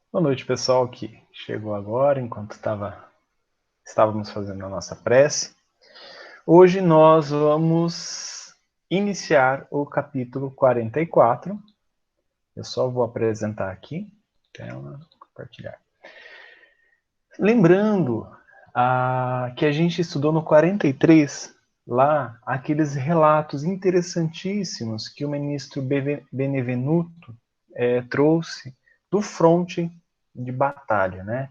Boa noite, pessoal que chegou agora, enquanto estávamos fazendo a nossa prece. Hoje nós vamos iniciar o capítulo 44. Eu só vou apresentar aqui, tela, compartilhar. Lembrando que a gente estudou no 43, lá, aqueles relatos interessantíssimos que o ministro Benevenuto trouxe do fronte de batalha, né?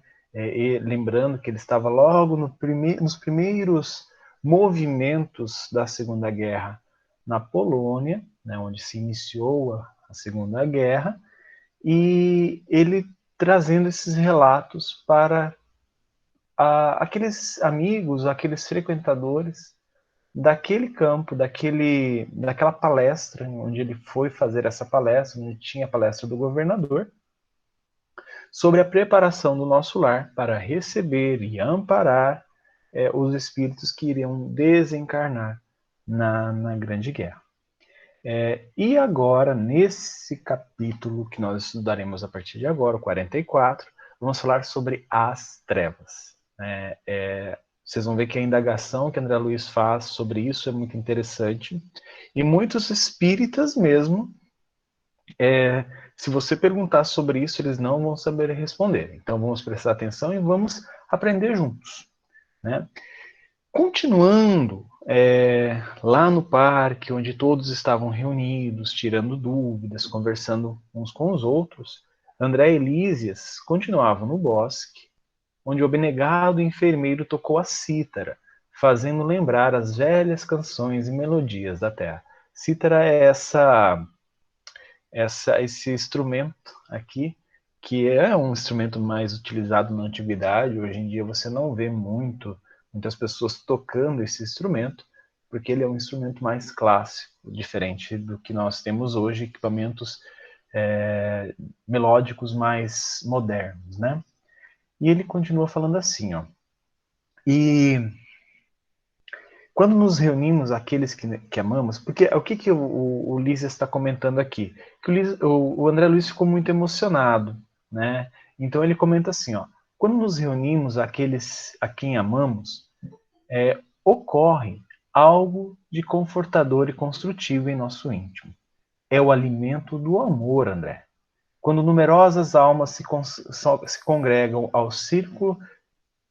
Lembrando que ele estava logo nos primeiros movimentos da Segunda Guerra na Polônia, né, onde se iniciou a Segunda Guerra, e ele trazendo esses relatos para aqueles amigos, aqueles frequentadores daquele campo, daquela palestra, onde ele foi fazer essa palestra, onde tinha a palestra do governador, sobre a preparação do nosso lar para receber e amparar os espíritos que iriam desencarnar na Grande Guerra. E agora, nesse capítulo que nós estudaremos a partir de agora, o 44, vamos falar sobre as trevas. Vocês vão ver que a indagação que André Luiz faz sobre isso é muito interessante. E muitos espíritas mesmo, se você perguntar sobre isso, eles não vão saber responder. Então vamos prestar atenção e vamos aprender juntos, né? Continuando, lá no parque, onde todos estavam reunidos, tirando dúvidas, conversando uns com os outros, André e Lísias continuavam no bosque, onde o abnegado enfermeiro tocou a cítara, fazendo lembrar as velhas canções e melodias da terra. Cítara é esse instrumento aqui, que é um instrumento mais utilizado na antiguidade. Hoje em dia você não vê muitas pessoas tocando esse instrumento, porque ele é um instrumento mais clássico, diferente do que nós temos hoje, equipamentos melódicos mais modernos, né? E ele continua falando assim, ó. E quando nos reunimos, aqueles que amamos, porque o que o Lísias está comentando aqui? Que o André Luiz ficou muito emocionado, né? Então ele comenta assim, ó, quando nos reunimos, aqueles a quem amamos, ocorre algo de confortador e construtivo em nosso íntimo. É o alimento do amor, André. Quando numerosas almas se congregam ao círculo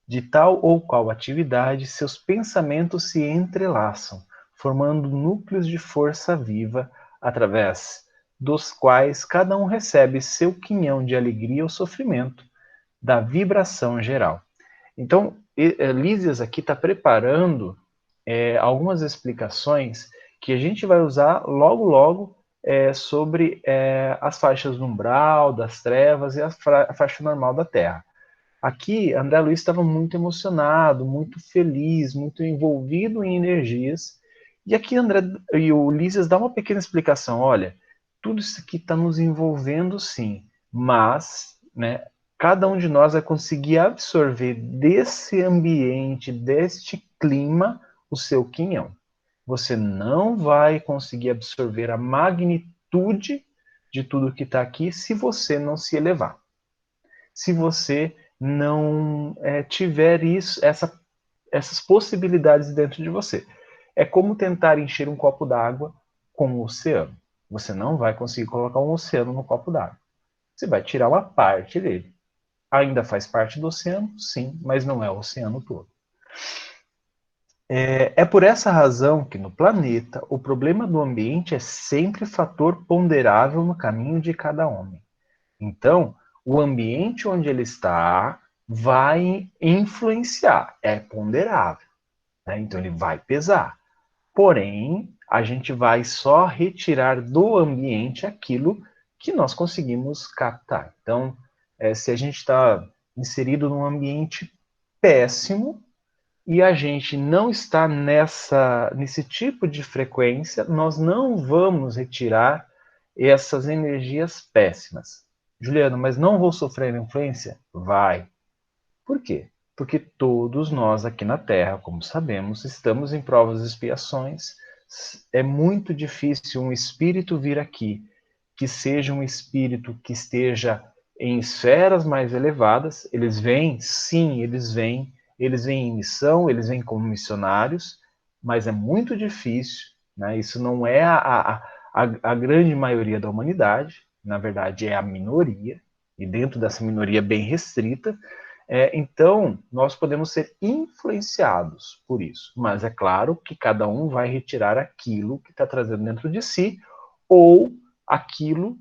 de tal ou qual atividade, seus pensamentos se entrelaçam, formando núcleos de força viva, através dos quais cada um recebe seu quinhão de alegria ou sofrimento, da vibração geral. Então, Lísias aqui está preparando algumas explicações que a gente vai usar logo, logo, sobre as faixas do umbral, das trevas e a faixa normal da Terra. Aqui, André Luiz estava muito emocionado, muito feliz, muito envolvido em energias. E aqui André e o Lísias dá uma pequena explicação. Olha, tudo isso aqui está nos envolvendo, sim, mas, né, cada um de nós vai conseguir absorver desse ambiente, deste clima, o seu quinhão. Você não vai conseguir absorver a magnitude de tudo que está aqui se você não se elevar. Se você não tiver essas possibilidades dentro de você. É como tentar encher um copo d'água com o oceano. Você não vai conseguir colocar um oceano no copo d'água. Você vai tirar uma parte dele. Ainda faz parte do oceano? Sim, mas não é o oceano todo. É por essa razão que no planeta o problema do ambiente é sempre fator ponderável no caminho de cada homem. Então, o ambiente onde ele está vai influenciar, é ponderável, né? Então ele vai pesar. Porém, a gente vai só retirar do ambiente aquilo que nós conseguimos captar. Então, se a gente está inserido num ambiente péssimo e a gente não está nesse tipo de frequência, nós não vamos retirar essas energias péssimas. Juliano, mas não vou sofrer influência? Vai. Por quê? Porque todos nós aqui na Terra, como sabemos, estamos em provas e expiações. É muito difícil um espírito vir aqui que seja um espírito que esteja em esferas mais elevadas, eles vêm, sim, eles vêm em missão, eles vêm como missionários, mas é muito difícil, né? Isso não é a grande maioria da humanidade, na verdade é a minoria, e dentro dessa minoria bem restrita, então nós podemos ser influenciados por isso, mas é claro que cada um vai retirar aquilo que está trazendo dentro de si, ou aquilo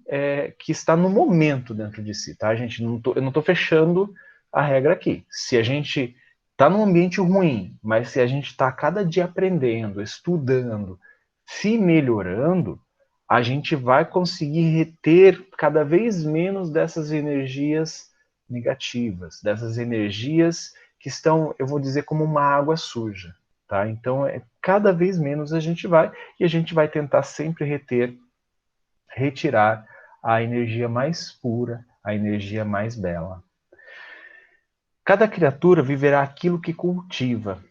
que está no momento dentro de si, tá, gente? Eu não estou fechando a regra aqui. Se a gente está num ambiente ruim, mas se a gente está cada dia aprendendo, estudando, se melhorando, a gente vai conseguir reter cada vez menos dessas energias negativas, dessas energias que estão, eu vou dizer, como uma água suja, tá? Então, cada vez menos a gente vai tentar sempre retirar a energia mais pura, a energia mais bela. Cada criatura viverá aquilo que cultiva.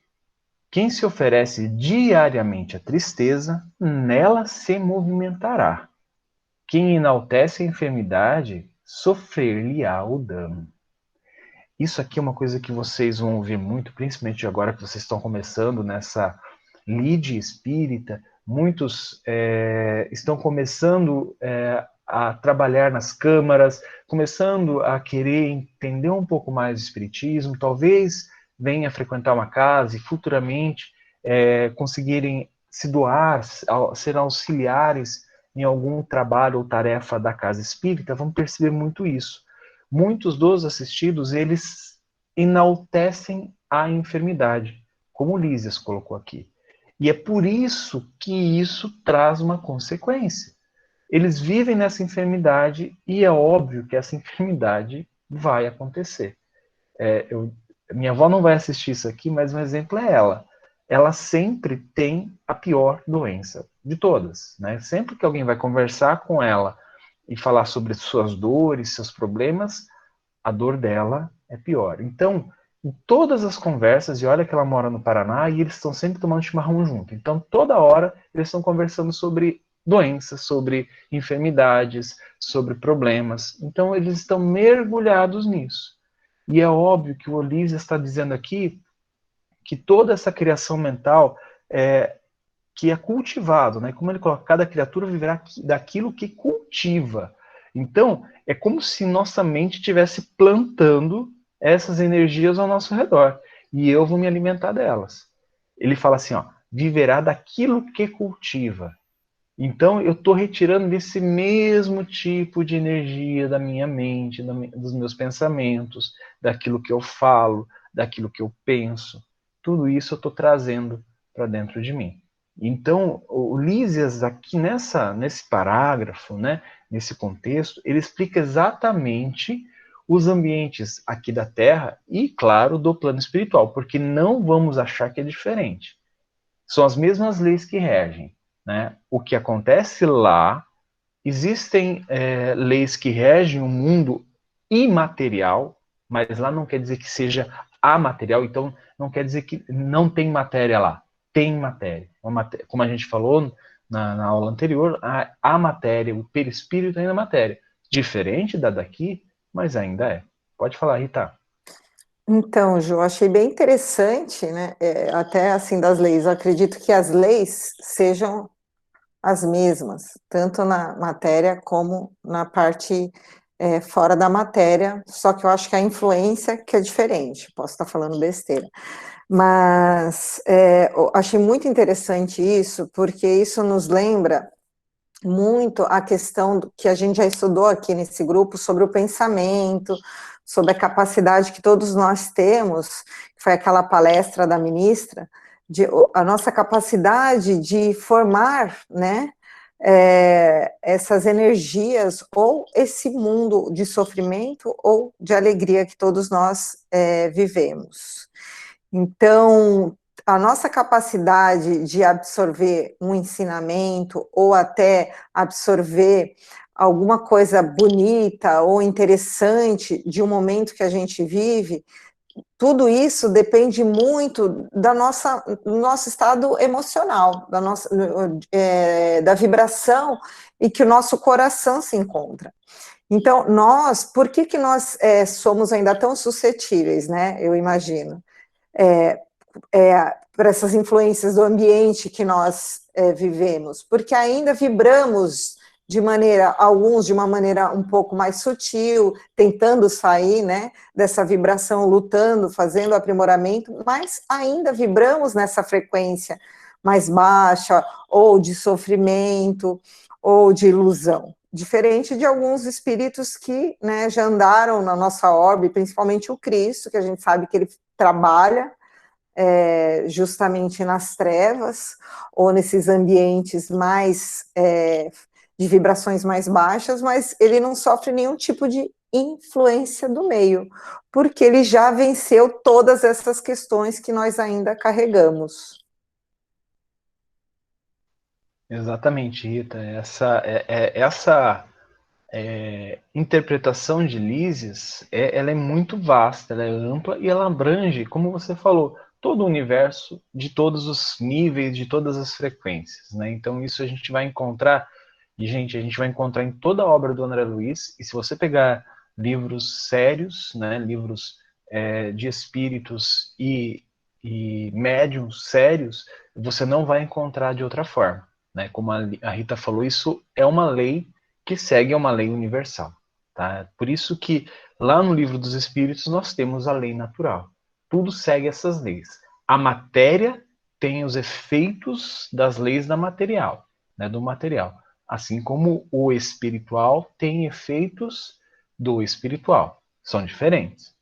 Quem se oferece diariamente à tristeza, nela se movimentará. Quem enaltece a enfermidade, sofrer-lhe-á o dano. Isso aqui é uma coisa que vocês vão ouvir muito, principalmente agora que vocês estão começando nessa lide espírita. Muitos estão começando a trabalhar nas câmaras, começando a querer entender um pouco mais do espiritismo, talvez venha frequentar uma casa e futuramente conseguirem se doar, ser auxiliares em algum trabalho ou tarefa da casa espírita, vão perceber muito isso. Muitos dos assistidos, eles enaltecem a enfermidade, como o Lísias colocou aqui. E é por isso que isso traz uma consequência. Eles vivem nessa enfermidade e é óbvio que essa enfermidade vai acontecer. Minha avó não vai assistir isso aqui, mas um exemplo é ela. Ela sempre tem a pior doença de todas, né? Sempre que alguém vai conversar com ela e falar sobre suas dores, seus problemas, a dor dela é pior. Então, em todas as conversas, e olha que ela mora no Paraná, e eles estão sempre tomando chimarrão junto. Então, toda hora, eles estão conversando sobre doenças, sobre enfermidades, sobre problemas. Então, eles estão mergulhados nisso. E é óbvio que o Olísio está dizendo aqui que toda essa criação mental que é cultivado, né? Como ele coloca, cada criatura viverá daquilo que cultiva. Então, é como se nossa mente estivesse plantando essas energias ao nosso redor. E eu vou me alimentar delas. Ele fala assim, ó, viverá daquilo que cultiva. Então, eu estou retirando desse mesmo tipo de energia da minha mente, dos meus pensamentos, daquilo que eu falo, daquilo que eu penso. Tudo isso eu estou trazendo para dentro de mim. Então, o Lísias, aqui nesse parágrafo, né, nesse contexto, ele explica exatamente os ambientes aqui da Terra e, claro, do plano espiritual, porque não vamos achar que é diferente. São as mesmas leis que regem. Né? O que acontece lá, existem leis que regem o mundo imaterial, mas lá não quer dizer que seja amaterial, então não quer dizer que não tem matéria lá. Tem matéria. Como a gente falou na aula anterior, a matéria, o perispírito ainda é matéria. Diferente da daqui, mas ainda é. Pode falar, Rita. Então, Ju, achei bem interessante, né? Até assim das leis. Eu acredito que as leis sejam as mesmas, tanto na matéria como na parte fora da matéria, só que eu acho que a influência que é diferente. Posso estar falando besteira. Mas eu achei muito interessante isso, porque isso nos lembra muito a questão que a gente já estudou aqui nesse grupo sobre o pensamento, sobre a capacidade que todos nós temos, que foi aquela palestra da ministra, a nossa capacidade de formar, né, essas energias, ou esse mundo de sofrimento ou de alegria que todos nós vivemos. Então, a nossa capacidade de absorver um ensinamento ou até absorver alguma coisa bonita ou interessante de um momento que a gente vive, tudo isso depende muito do nosso estado emocional, da vibração e que o nosso coração se encontra. Então, por que nós somos ainda tão suscetíveis, né? Eu imagino, para essas influências do ambiente que nós vivemos, porque ainda vibramos alguns de uma maneira um pouco mais sutil, tentando sair, né, dessa vibração, lutando, fazendo aprimoramento, mas ainda vibramos nessa frequência mais baixa, ou de sofrimento, ou de ilusão. Diferente de alguns espíritos que, né, já andaram na nossa órbita, principalmente o Cristo, que a gente sabe que ele trabalha justamente nas trevas, ou nesses ambientes mais de vibrações mais baixas, mas ele não sofre nenhum tipo de influência do meio, porque ele já venceu todas essas questões que nós ainda carregamos. Exatamente, Rita. Essa interpretação de Lísias, ela é muito vasta, ela é ampla e ela abrange, como você falou, todo o universo, de todos os níveis, de todas as frequências, né? Então isso a gente vai encontrar, e gente, a gente vai encontrar em toda a obra do André Luiz, e se você pegar livros sérios, né, livros de espíritos e médiums sérios, você não vai encontrar de outra forma, né? Como a Rita falou, isso é uma lei que segue a uma lei universal. Tá? Por isso que lá no Livro dos Espíritos nós temos a lei natural. Tudo segue essas leis. A matéria tem os efeitos das leis da material, né, do material. Assim como o espiritual tem efeitos do espiritual. São diferentes.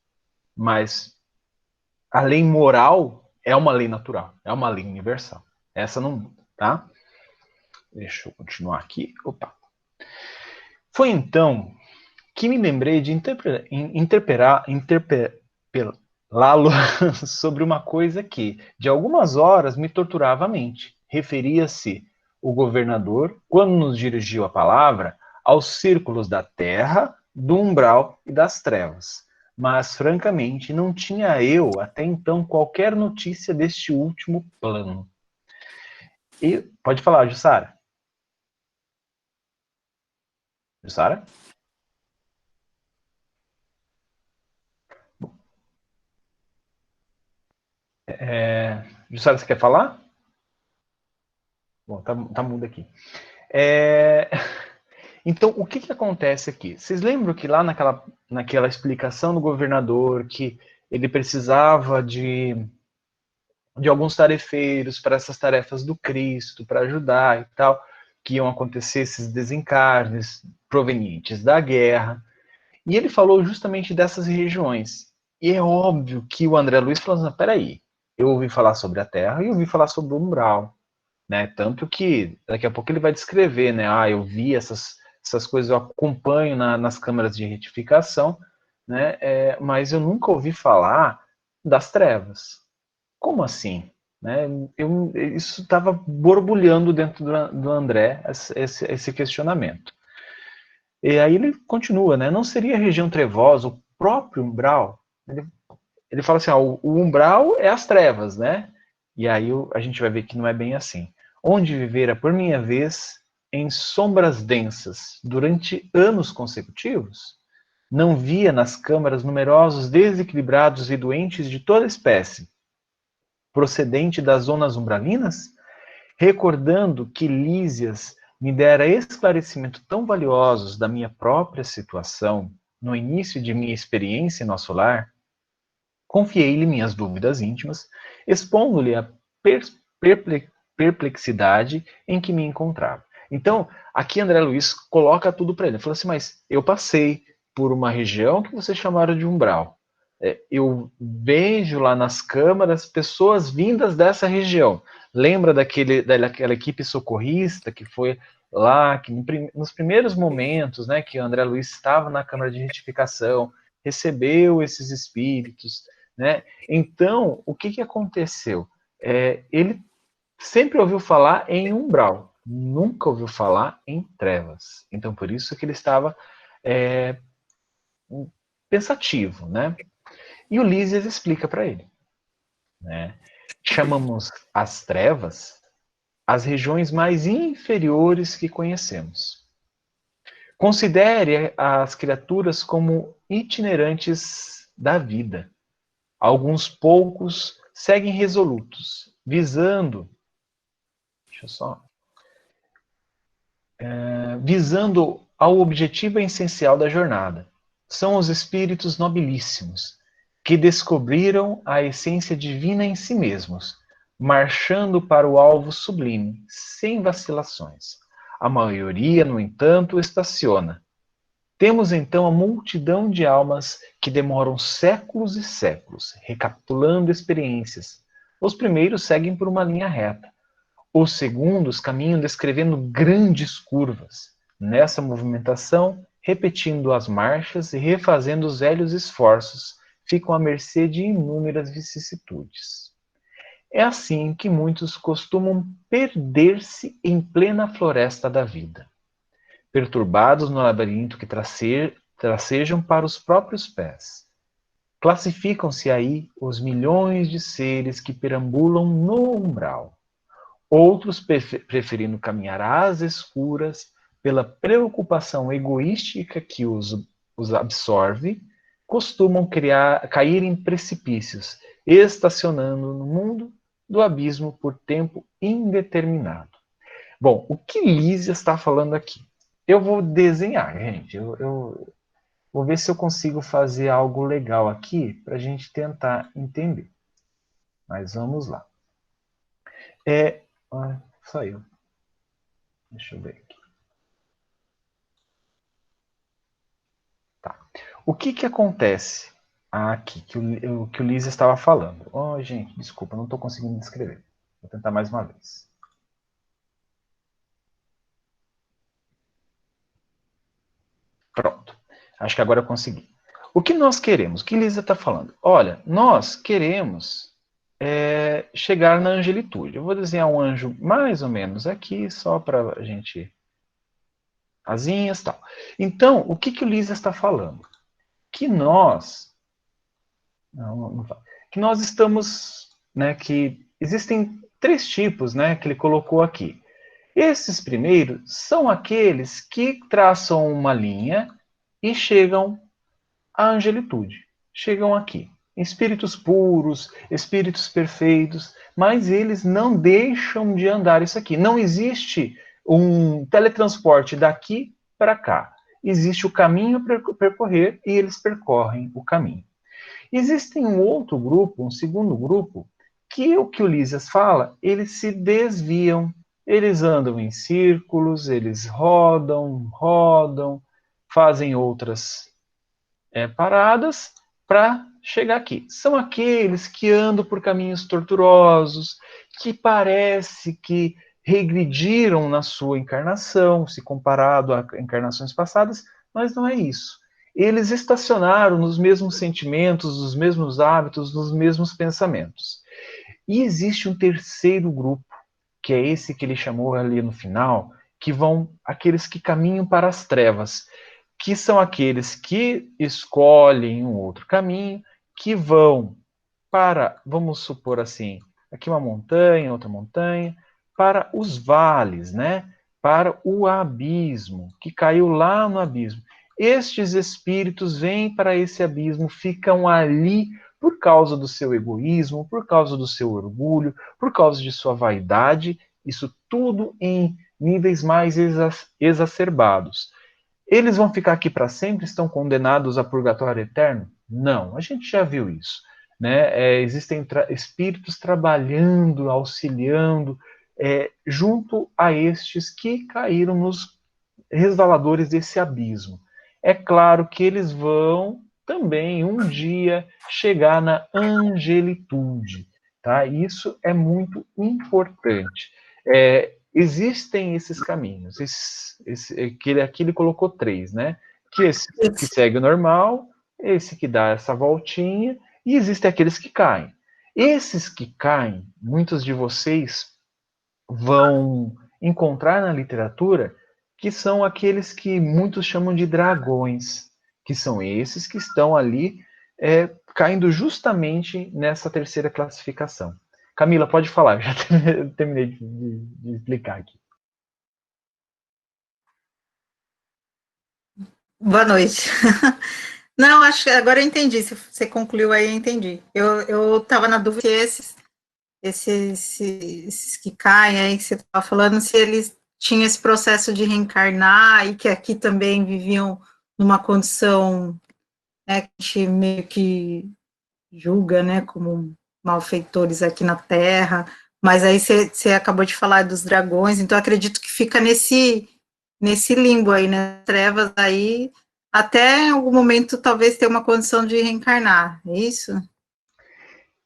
Mas a lei moral é uma lei natural, é uma lei universal. Essa não muda, tá? Deixa eu continuar aqui. Opa. Foi então que me lembrei de interpelá-lo sobre uma coisa que, de algumas horas, me torturava a mente. Referia-se o governador, quando nos dirigiu a palavra, aos círculos da terra, do umbral e das trevas. Mas, francamente, não tinha eu, até então, qualquer notícia deste último plano. E pode falar, Jussara. Jussara? Jussara, você quer falar? Bom, tá mudo aqui. É... Então, o que, que acontece aqui? Vocês lembram que lá naquela explicação do governador que ele precisava de alguns tarefeiros para essas tarefas do Cristo, para ajudar e tal, que iam acontecer esses desencarnes provenientes da guerra. E ele falou justamente dessas regiões. E é óbvio que o André Luiz falou assim, peraí, eu ouvi falar sobre a Terra e ouvi falar sobre o umbral. Né? Tanto que daqui a pouco ele vai descrever, né? Ah, eu vi essas coisas, eu acompanho nas câmaras de retificação, né? Mas eu nunca ouvi falar das trevas. Como assim? Né? Isso estava borbulhando dentro do André, esse questionamento. E aí ele continua, né? Não seria a região trevosa, o próprio umbral? Ele fala assim, o umbral é as trevas, né? E aí a gente vai ver que não é bem assim. Onde vivera por minha vez em sombras densas durante anos consecutivos, não via nas câmaras numerosos desequilibrados e doentes de toda espécie, procedente das zonas umbralinas, recordando que Lísias me dera esclarecimentos tão valiosos da minha própria situação no início de minha experiência em nosso lar, confiei-lhe minhas dúvidas íntimas, expondo-lhe a perplexidade em que me encontrava. Então, aqui André Luiz coloca tudo para ele. Ele falou assim, mas eu passei por uma região que vocês chamaram de umbral. Eu vejo lá nas câmaras pessoas vindas dessa região. Lembra daquela equipe socorrista que foi lá, que nos primeiros momentos, né, que André Luiz estava na Câmara de Retificação, recebeu esses espíritos, né? Então, o que aconteceu? Ele sempre ouviu falar em umbral, nunca ouviu falar em trevas. Então, por isso que ele estava pensativo, né? E o Lísias explica para ele, né? Chamamos as trevas as regiões mais inferiores que conhecemos. Considere as criaturas como itinerantes da vida. Alguns poucos seguem resolutos, visando ao objetivo essencial da jornada. São os espíritos nobilíssimos, que descobriram a essência divina em si mesmos, marchando para o alvo sublime, sem vacilações. A maioria, no entanto, estaciona. Temos então a multidão de almas que demoram séculos e séculos, recapitulando experiências. Os primeiros seguem por uma linha reta. Os segundos caminham descrevendo grandes curvas. Nessa movimentação, repetindo as marchas e refazendo os velhos esforços, ficam à mercê de inúmeras vicissitudes. É assim que muitos costumam perder-se em plena floresta da vida, perturbados no labirinto que tracejam para os próprios pés. Classificam-se aí os milhões de seres que perambulam no umbral. Outros preferindo caminhar às escuras pela preocupação egoística que os absorve, costumam cair em precipícios, estacionando no mundo do abismo por tempo indeterminado. Bom, o que Lísia está falando aqui? Eu vou desenhar, gente. Eu vou ver se eu consigo fazer algo legal aqui para a gente tentar entender. Mas vamos lá. Saiu. Deixa eu ver aqui. Tá. O que acontece aqui que o Liz estava falando? Oh, gente, desculpa, não estou conseguindo descrever. Vou tentar mais uma vez. Pronto. Acho que agora eu consegui. O que nós queremos? O que Lisa está falando? Olha, nós queremos chegar na angelitude. Eu vou desenhar um anjo mais ou menos aqui, só para a gente... Asinhas e tal. Então, o que o Lisa está falando? Que nós... Não fala. Que nós estamos... Né, que existem 3 tipos, né, que ele colocou aqui. Esses primeiros são aqueles que traçam uma linha e chegam à angelitude. Chegam aqui. Espíritos puros, espíritos perfeitos, mas eles não deixam de andar isso aqui. Não existe um teletransporte daqui para cá. Existe o caminho para percorrer e eles percorrem o caminho. Existe um outro grupo, um segundo grupo, que o que o Lísias fala, eles se desviam. Eles andam em círculos, eles rodam, fazem outras paradas para chegar aqui. São aqueles que andam por caminhos tortuosos, que parece que regrediram na sua encarnação, se comparado a encarnações passadas, mas não é isso. Eles estacionaram nos mesmos sentimentos, nos mesmos hábitos, nos mesmos pensamentos. E existe um terceiro grupo, que é esse que ele chamou ali no final, que vão aqueles que caminham para as trevas, que são aqueles que escolhem um outro caminho, que vão para, vamos supor assim, aqui uma montanha, outra montanha, para os vales, né? Para o abismo, que caiu lá no abismo. Estes espíritos vêm para esse abismo, ficam ali por causa do seu egoísmo, por causa do seu orgulho, por causa de sua vaidade, isso tudo em níveis mais exacerbados. Eles vão ficar aqui para sempre? Estão condenados a purgatório eterno? Não, a gente já viu isso. Né? Existem espíritos trabalhando, auxiliando, junto a estes que caíram nos resvaladores desse abismo. É claro que eles vão também um dia chegar na angelitude. Tá? Isso é muito importante. Existem esses caminhos. Aqui ele colocou 3, né? Que esse que segue o normal, esse que dá essa voltinha, e existem aqueles que caem. Esses que caem, muitos de vocês vão encontrar na literatura que são aqueles que muitos chamam de dragões, que são esses que estão ali caindo justamente nessa terceira classificação. Camila, pode falar, já terminei de explicar aqui. Boa noite. Não, acho que agora eu entendi. Se você concluiu aí, eu entendi. Eu estava na dúvida se esses que caem aí que você estava falando, se eles tinham esse processo de reencarnar e que aqui também viviam numa condição, né, que a gente meio que julga, né, como malfeitores aqui na Terra. Mas aí você acabou de falar dos dragões, então acredito que fica nesse limbo aí, né, trevas aí, até em algum momento talvez ter uma condição de reencarnar, é isso?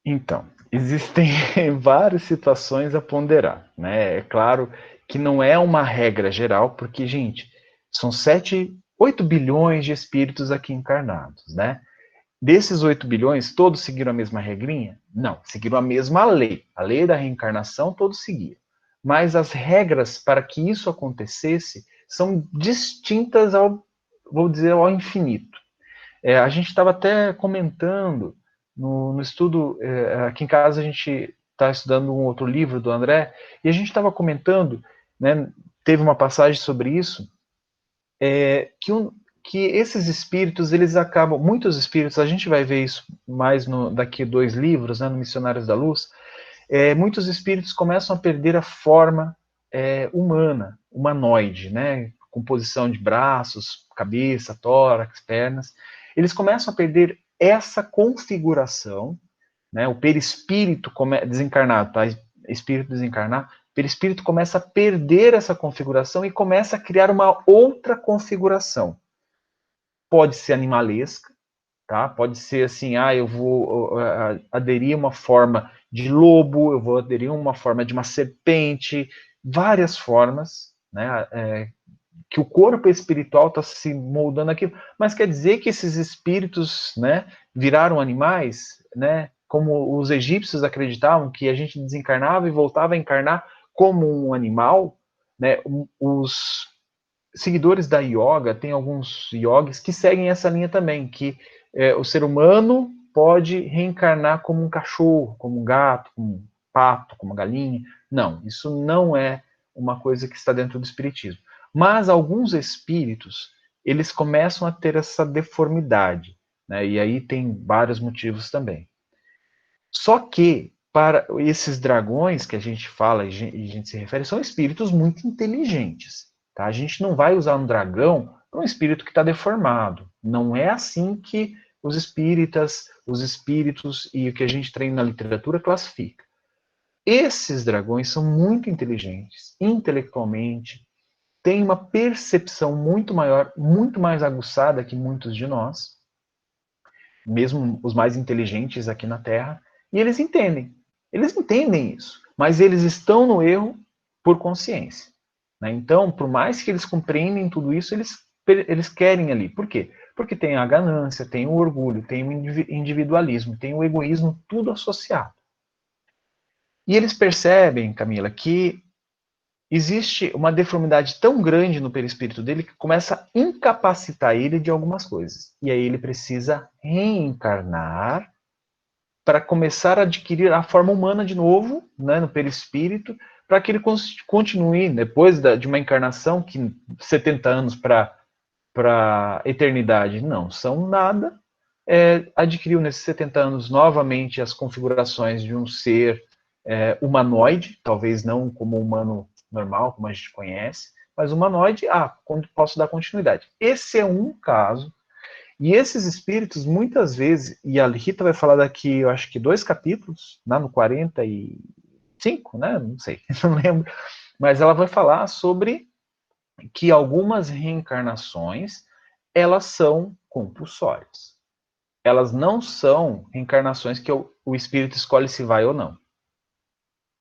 Então, existem várias situações a ponderar, né? É claro que não é uma regra geral, porque, gente, são 8 bilhões de espíritos aqui encarnados, né? Desses 8 bilhões, todos seguiram a mesma regrinha? Não, seguiram a mesma lei. A lei da reencarnação, todos seguiam. Mas as regras para que isso acontecesse são distintas ao, vou dizer, ao infinito. A gente estava até comentando no estudo, aqui em casa a gente está estudando um outro livro do André, e a gente estava comentando, né, teve uma passagem sobre isso, que esses espíritos, eles acabam, muitos espíritos, a gente vai ver isso mais daqui 2 livros, né, no Missionários da Luz, muitos espíritos começam a perder a forma humana, humanoide, né, composição de braços, cabeça, tórax, pernas, eles começam a perder essa configuração, né, o perispírito desencarnado, tá? Espírito desencarnado, o perispírito começa a perder essa configuração e começa a criar uma outra configuração. Pode ser animalesca, tá? Pode ser assim, eu vou aderir a uma forma de lobo, eu vou aderir a uma forma de uma serpente, várias formas, né? Que o corpo espiritual está se moldando aquilo, mas quer dizer que esses espíritos, né, viraram animais, né? Como os egípcios acreditavam que a gente desencarnava e voltava a encarnar como um animal, né? Os seguidores da yoga, tem alguns yogis que seguem essa linha também, que o ser humano pode reencarnar como um cachorro, como um gato, como um pato, como uma galinha. Não, isso não é uma coisa que está dentro do espiritismo. Mas alguns espíritos, eles começam a ter essa deformidade, né? E aí tem vários motivos também. Só que para esses dragões que a gente fala e a gente se refere, são espíritos muito inteligentes. Tá? A gente não vai usar um dragão para um espírito que está deformado. Não é assim que os espíritas, os espíritos e o que a gente treina na literatura classifica. Esses dragões são muito inteligentes, intelectualmente, têm uma percepção muito maior, muito mais aguçada que muitos de nós, mesmo os mais inteligentes aqui na Terra, e eles entendem. Eles entendem isso, mas eles estão no erro por consciência. Né? Então, por mais que eles compreendem tudo isso, eles querem ali. Por quê? Porque tem a ganância, tem o orgulho, tem o individualismo, tem o egoísmo, tudo associado. E eles percebem, Camila, que existe uma deformidade tão grande no perispírito dele que começa a incapacitar ele de algumas coisas. E aí ele precisa reencarnar para começar a adquirir a forma humana de novo, né, no perispírito, para que ele continue, depois de uma encarnação, que 70 anos para a eternidade não são nada, adquiriu nesses 70 anos novamente as configurações de um ser humanoide, talvez não como humano normal, como a gente conhece, mas humanoide, quando posso dar continuidade. Esse é um caso. E esses espíritos, muitas vezes, e a Rita vai falar daqui, eu acho que 2 capítulos, lá no 45, né? Não sei, não lembro. Mas ela vai falar sobre que algumas reencarnações, elas são compulsórias. Elas não são reencarnações que o espírito escolhe se vai ou não.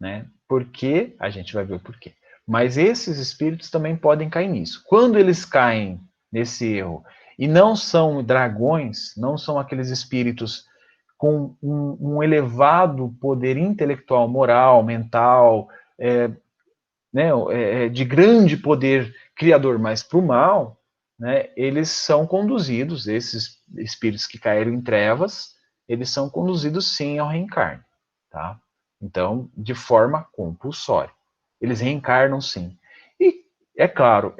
Né? Porque, a gente vai ver o porquê. Mas esses espíritos também podem cair nisso. Quando eles caem nesse erro e não são dragões, não são aqueles espíritos com um elevado poder intelectual, moral, mental, de grande poder criador, mas para o mal, né, eles são conduzidos, esses espíritos que caíram em trevas, eles são conduzidos sim ao reencarne. Tá? Então, de forma compulsória. Eles reencarnam sim. E, é claro,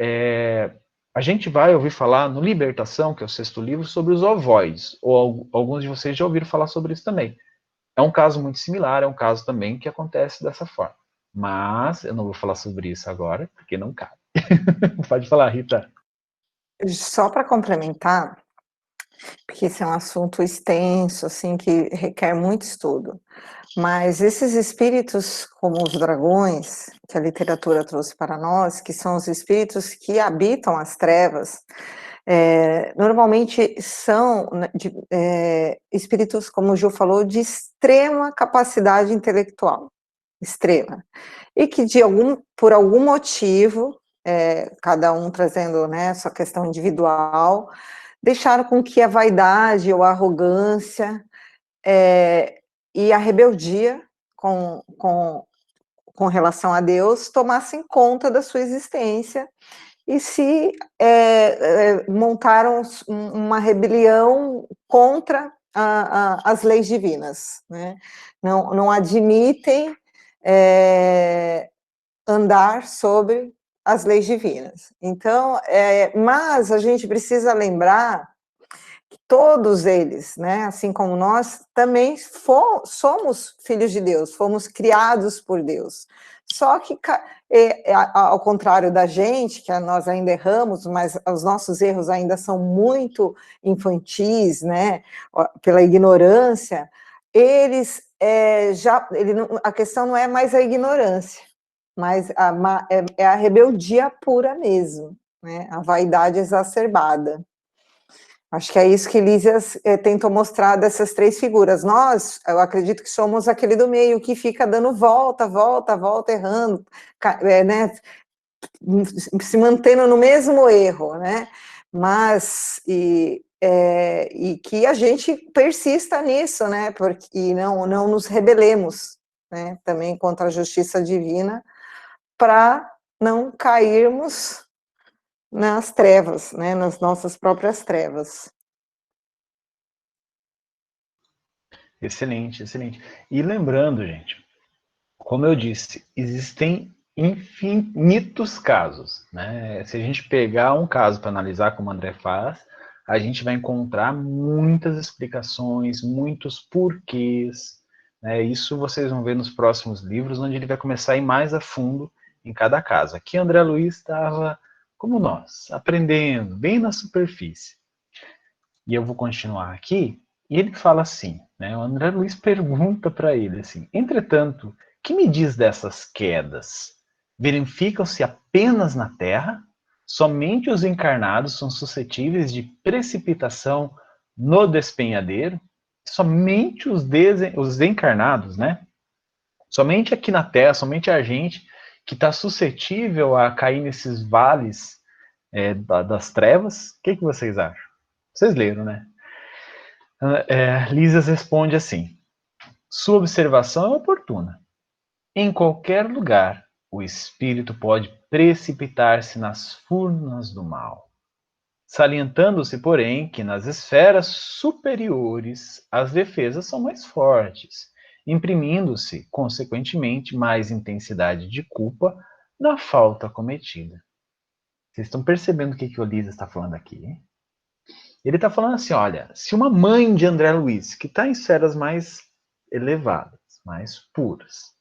a gente vai ouvir falar no Libertação, que é o 6º livro, sobre os ovoides, ou alguns de vocês já ouviram falar sobre isso também. É um caso muito similar, é um caso também que acontece dessa forma. Mas eu não vou falar sobre isso agora, porque não cabe. Pode falar, Rita. Só para complementar, porque esse é um assunto extenso, assim, que requer muito estudo. Mas esses espíritos, como os dragões, que a literatura trouxe para nós, que são os espíritos que habitam as trevas, normalmente são espíritos, como o Gil falou, de extrema capacidade intelectual, extrema, e que por algum motivo, cada um trazendo, né, sua questão individual, deixaram com que a vaidade ou a arrogância e a rebeldia com relação a Deus tomassem conta da sua existência e se montaram uma rebelião contra as leis divinas, né? Não admitem andar sobre as leis divinas. Então, mas a gente precisa lembrar que todos eles, né, assim como nós, também somos filhos de Deus, fomos criados por Deus. Só que, ao contrário da gente, que nós ainda erramos, mas os nossos erros ainda são muito infantis, né, pela ignorância, eles a questão não é mais a ignorância, mas é a rebeldia pura mesmo, né, a vaidade exacerbada. Acho que é isso que Lísias tentou mostrar dessas 3 figuras. Nós, eu acredito que somos aquele do meio, que fica dando volta, errando, né, se mantendo no mesmo erro, né? Mas, e que a gente persista nisso, né? E não nos rebelemos, né? Também contra a justiça divina, para não cairmos nas trevas, né, nas nossas próprias trevas. Excelente, excelente. E lembrando, gente, como eu disse, existem infinitos casos, né? Se a gente pegar um caso para analisar, como o André faz, a gente vai encontrar muitas explicações, muitos porquês, né? Isso vocês vão ver nos próximos livros, onde ele vai começar a ir mais a fundo em cada caso. Aqui André Luiz estava, como nós, aprendendo, bem na superfície. E eu vou continuar aqui, e ele fala assim, né? O André Luiz pergunta para ele assim: entretanto, que me diz dessas quedas? Verificam-se apenas na Terra? Somente os encarnados são suscetíveis de precipitação no despenhadeiro? Somente os encarnados, né? Somente aqui na Terra, somente a gente que está suscetível a cair nesses vales das trevas? O que vocês acham? Vocês leram, né? Lísias responde assim: sua observação é oportuna. Em qualquer lugar, o espírito pode precipitar-se nas furnas do mal, salientando-se, porém, que nas esferas superiores as defesas são mais fortes, imprimindo-se, consequentemente, mais intensidade de culpa na falta cometida. Vocês estão percebendo o que o Lísias está falando aqui, hein? Ele está falando assim, olha, se uma mãe de André Luiz, que está em esferas mais elevadas, mais puras,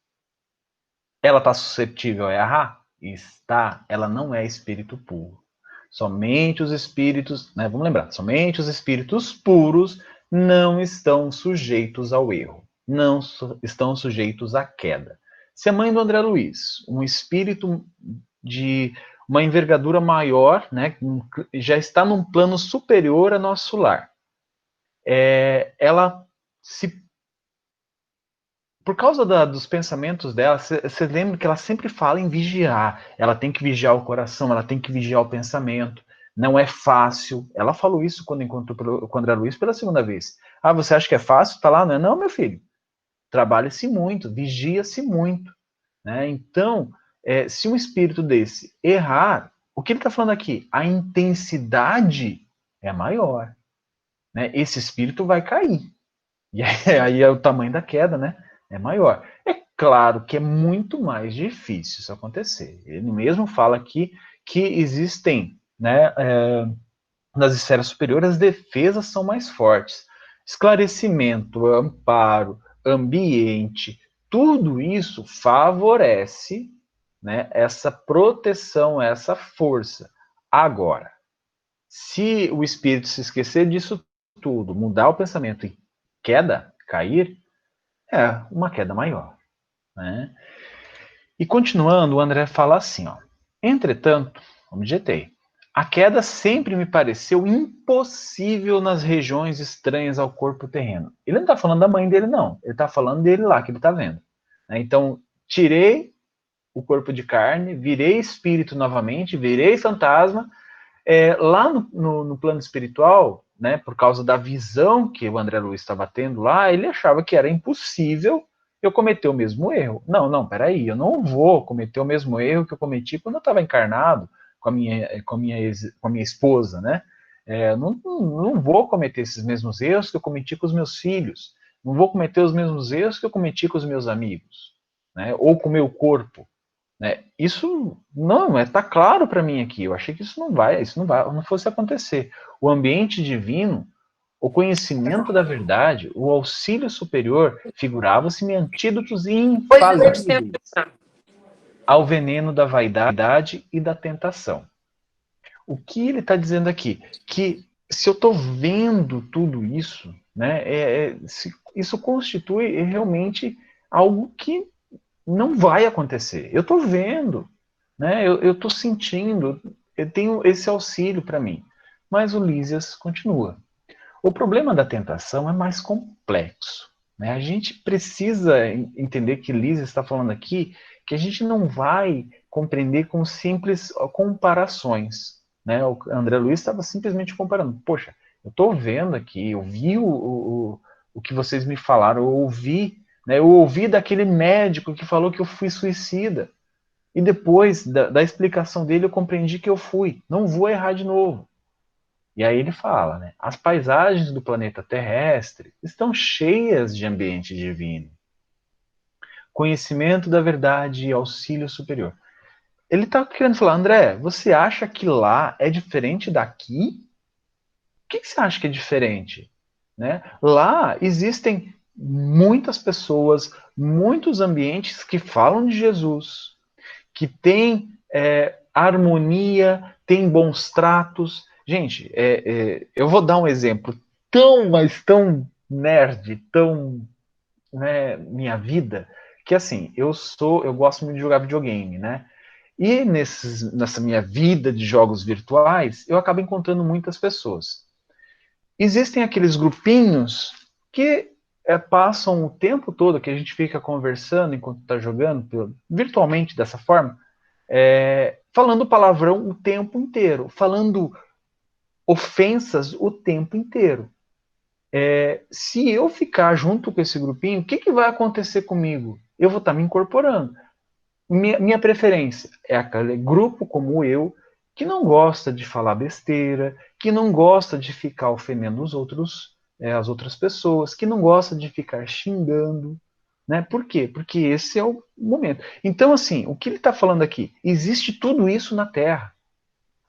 ela está suscetível a errar? Está, ela não é espírito puro. Somente os espíritos, né, vamos lembrar, somente os espíritos puros não estão sujeitos ao erro, não estão sujeitos à queda. Se a mãe do André Luiz, um espírito de uma envergadura maior, né, já está num plano superior a nosso lar, ela se... Por causa dos pensamentos dela, você lembra que ela sempre fala em vigiar. Ela tem que vigiar o coração, ela tem que vigiar o pensamento. Não é fácil. Ela falou isso quando encontrou com o André Luiz pela 2ª vez. Ah, você acha que é fácil? Tá lá? Não é não, meu filho. Trabalha-se muito, vigia-se muito. Né? Então, se um espírito desse errar, o que ele está falando aqui? A intensidade é maior. Né? Esse espírito vai cair. E aí é o tamanho da queda, né? É maior. É claro que é muito mais difícil isso acontecer. Ele mesmo fala aqui que existem né, nas esferas superiores, as defesas são mais fortes. Esclarecimento, amparo, ambiente, tudo isso favorece, né, essa proteção, essa força. Agora, se o espírito se esquecer disso tudo, mudar o pensamento e cair, é uma queda maior, né? E continuando, o André fala assim, ó: entretanto, objetei, a queda sempre me pareceu impossível nas regiões estranhas ao corpo terreno. Ele não está falando da mãe dele, não. Ele está falando dele lá, que ele está vendo. Então, tirei o corpo de carne, virei espírito novamente, virei fantasma. Lá no plano espiritual, né, por causa da visão que o André Luiz estava tendo lá, ele achava que era impossível eu cometer o mesmo erro. Não, peraí, eu não vou cometer o mesmo erro que eu cometi quando eu estava encarnado com a minha esposa, né? Não vou cometer esses mesmos erros que eu cometi com os meus filhos. Não vou cometer os mesmos erros que eu cometi com os meus amigos, né? Ou com o meu corpo. Né? Isso não está claro para mim aqui. Eu achei que isso não fosse acontecer. O ambiente divino, o conhecimento da verdade, o auxílio superior figurava-se-me antídotos infalíveis ao veneno da vaidade e da tentação. O que ele está dizendo aqui? Que se eu estou vendo tudo isso, né, isso constitui realmente algo que não vai acontecer. Eu estou vendo, né? Eu estou sentindo, eu tenho esse auxílio para mim. Mas o Lísias continua. O problema da tentação é mais complexo, né? A gente precisa entender que Lísias está falando aqui que a gente não vai compreender com simples comparações, né? O André Luiz estava simplesmente comparando. Poxa, eu estou vendo aqui, eu vi o que vocês me falaram, eu ouvi, né? Eu ouvi daquele médico que falou que eu fui suicida. E depois da explicação dele, eu compreendi que eu fui. Não vou errar de novo. E aí ele fala, né? As paisagens do planeta terrestre estão cheias de ambiente divino. Conhecimento da verdade e auxílio superior. Ele está querendo falar, André, você acha que lá é diferente daqui? O que você acha que é diferente? Né? Lá existem muitas pessoas, muitos ambientes que falam de Jesus, que têm harmonia, têm bons tratos. Gente, eu vou dar um exemplo mas tão nerd, tão, né, minha vida, que assim, eu gosto muito de jogar videogame, né? E nessa minha vida de jogos virtuais, eu acabo encontrando muitas pessoas. Existem aqueles grupinhos que passam o tempo todo que a gente fica conversando enquanto está jogando, virtualmente dessa forma, falando palavrão o tempo inteiro, falando ofensas o tempo inteiro. Se eu ficar junto com esse grupinho, o que vai acontecer comigo? Eu vou estar me incorporando. Minha preferência é aquele grupo como eu, que não gosta de falar besteira, que não gosta de ficar ofendendo as outras pessoas, que não gosta de ficar xingando. Né? Por quê? Porque esse é o momento. Então, assim, o que ele está falando aqui? Existe tudo isso na Terra.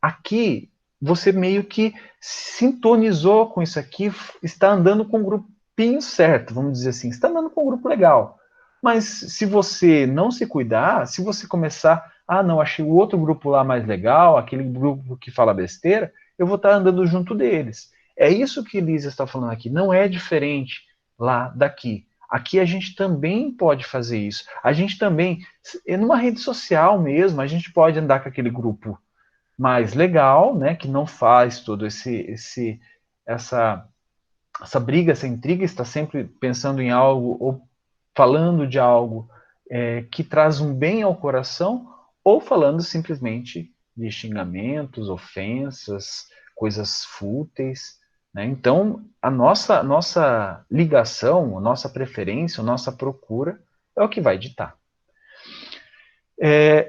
Aqui, você meio que sintonizou com isso aqui, está andando com o grupinho certo, vamos dizer assim, está andando com um grupo legal. Mas se você não se cuidar, se você começar, não, achei o outro grupo lá mais legal, aquele grupo que fala besteira, eu vou estar andando junto deles. É isso que Elisa está falando aqui, não é diferente lá daqui. Aqui a gente também pode fazer isso. A gente também, numa rede social mesmo, a gente pode andar com aquele grupo mais legal, né, que não faz todo essa briga, essa intriga, está sempre pensando em algo ou falando de algo que traz um bem ao coração, ou falando simplesmente de xingamentos, ofensas, coisas fúteis. Né? Então, a nossa ligação, a nossa preferência, a nossa procura é o que vai ditar.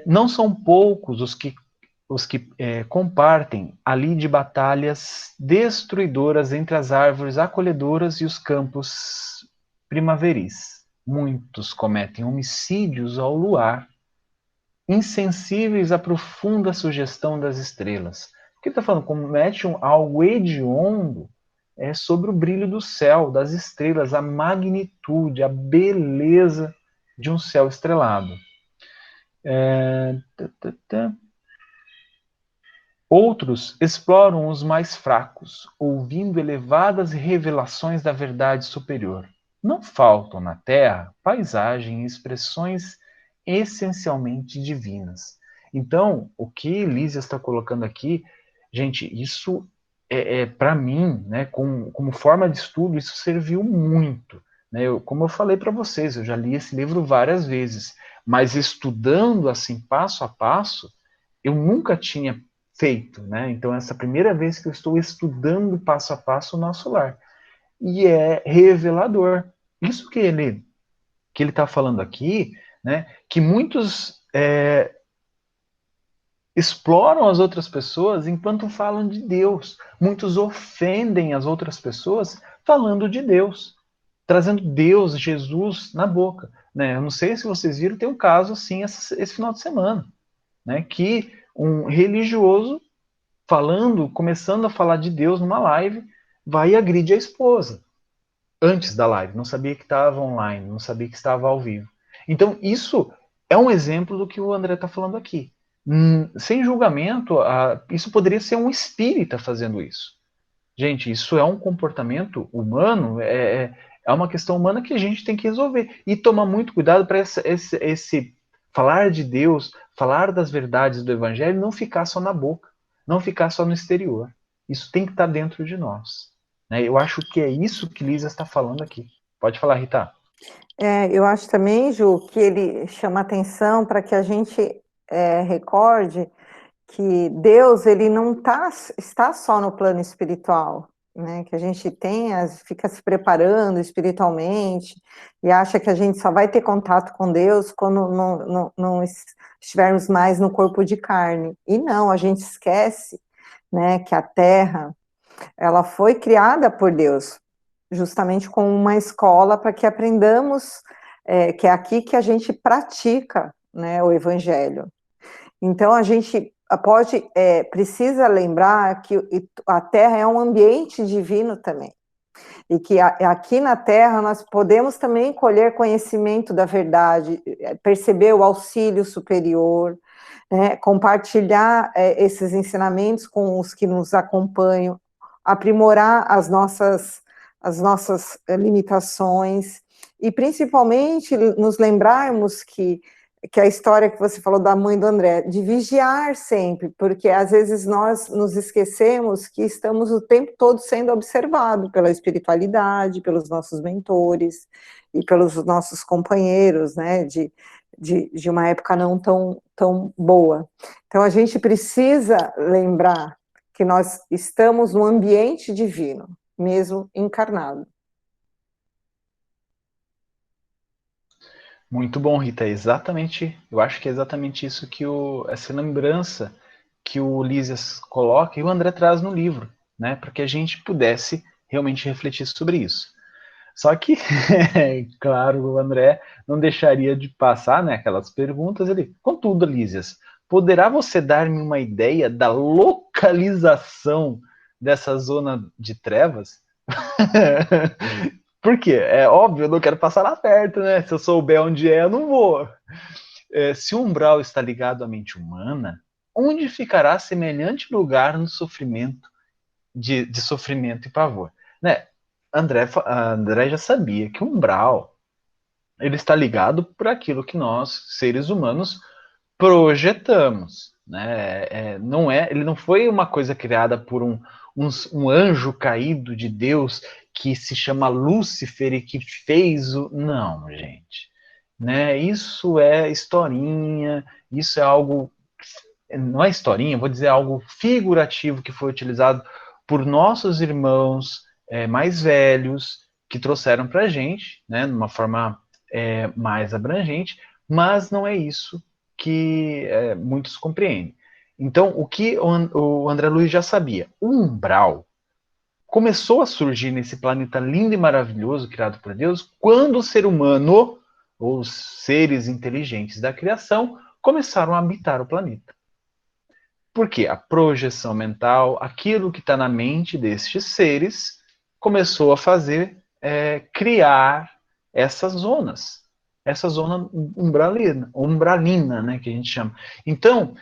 Não são poucos os que compartem ali de batalhas destruidoras entre as árvores acolhedoras e os campos primaveris. Muitos cometem homicídios ao luar, insensíveis à profunda sugestão das estrelas. que está falando? Comete algo hediondo sobre o brilho do céu, das estrelas, a magnitude, a beleza de um céu estrelado. Outros exploram os mais fracos, ouvindo elevadas revelações da verdade superior. Não faltam na Terra paisagem e expressões essencialmente divinas. Então, o que Lísias está colocando aqui, gente, isso para mim, né, como forma de estudo, isso serviu muito. Né? Como eu falei para vocês, eu já li esse livro várias vezes, mas estudando assim, passo a passo, eu nunca tinha feito, né? Então, essa é a primeira vez que eu estou estudando passo a passo o nosso lar. E é revelador. Isso que ele está falando aqui, né? Que muitos exploram as outras pessoas enquanto falam de Deus. Muitos ofendem as outras pessoas falando de Deus, trazendo Deus, Jesus na boca. Né? Eu não sei se vocês viram, tem um caso assim esse final de semana, né? Que um religioso começando a falar de Deus numa live, vai e agride a esposa. Antes da live, não sabia que estava online, não sabia que estava ao vivo. Então, isso é um exemplo do que o André está falando aqui. Sem julgamento, isso poderia ser um espírita fazendo isso. Gente, isso é um comportamento humano, é uma questão humana que a gente tem que resolver. E tomar muito cuidado para esse falar de Deus, falar das verdades do Evangelho, não ficar só na boca, não ficar só no exterior. Isso tem que estar dentro de nós. Né? Eu acho que é isso que Lísias está falando aqui. Pode falar, Rita. Eu acho também, Ju, que ele chama atenção para que a gente recorde que Deus ele não está só no plano espiritual, né? Que a gente fica se preparando espiritualmente e acha que a gente só vai ter contato com Deus quando não estivermos mais no corpo de carne. E não, a gente esquece, né, que a Terra ela foi criada por Deus, justamente como uma escola para que aprendamos, que é aqui que a gente pratica, né, o Evangelho. Então, a gente precisa lembrar que a Terra é um ambiente divino também, e que aqui na Terra nós podemos também colher conhecimento da verdade, perceber o auxílio superior, né, compartilhar esses ensinamentos com os que nos acompanham, aprimorar as nossas limitações, e principalmente nos lembrarmos que a história que você falou da mãe do André, de vigiar sempre, porque às vezes nós nos esquecemos que estamos o tempo todo sendo observados pela espiritualidade, pelos nossos mentores e pelos nossos companheiros, né, de uma época não tão boa. Então a gente precisa lembrar que nós estamos no ambiente divino, mesmo encarnado. Muito bom, Rita. Eu acho que é exatamente isso que essa lembrança que o Lísias coloca e o André traz no livro, né? Para que a gente pudesse realmente refletir sobre isso. Só que, claro, o André não deixaria de passar, né, aquelas perguntas ali. Contudo, Lísias, poderá você dar-me uma ideia da localização dessa zona de trevas? Por quê? É óbvio, eu não quero passar lá perto, né? Se eu souber onde eu não vou. Se o umbral está ligado à mente humana, onde ficará semelhante lugar no sofrimento, de sofrimento e pavor? Né? André já sabia que o umbral ele está ligado por aquilo que nós, seres humanos, projetamos. Né? Ele não foi uma coisa criada por um anjo caído de Deus que se chama Lúcifer e que fez o... Não, gente. Né? Isso é historinha, isso é algo... Não é historinha, vou dizer algo figurativo que foi utilizado por nossos irmãos mais velhos, que trouxeram para a gente, né, de uma forma mais abrangente, mas não é isso que muitos compreendem. Então, o que o André Luiz já sabia? O umbral começou a surgir nesse planeta lindo e maravilhoso criado por Deus quando o ser humano, ou os seres inteligentes da criação, começaram a habitar o planeta. Por quê? A projeção mental, aquilo que está na mente destes seres, começou a fazer, criar essas zonas. Essa zona umbralina, né, que a gente chama. Então,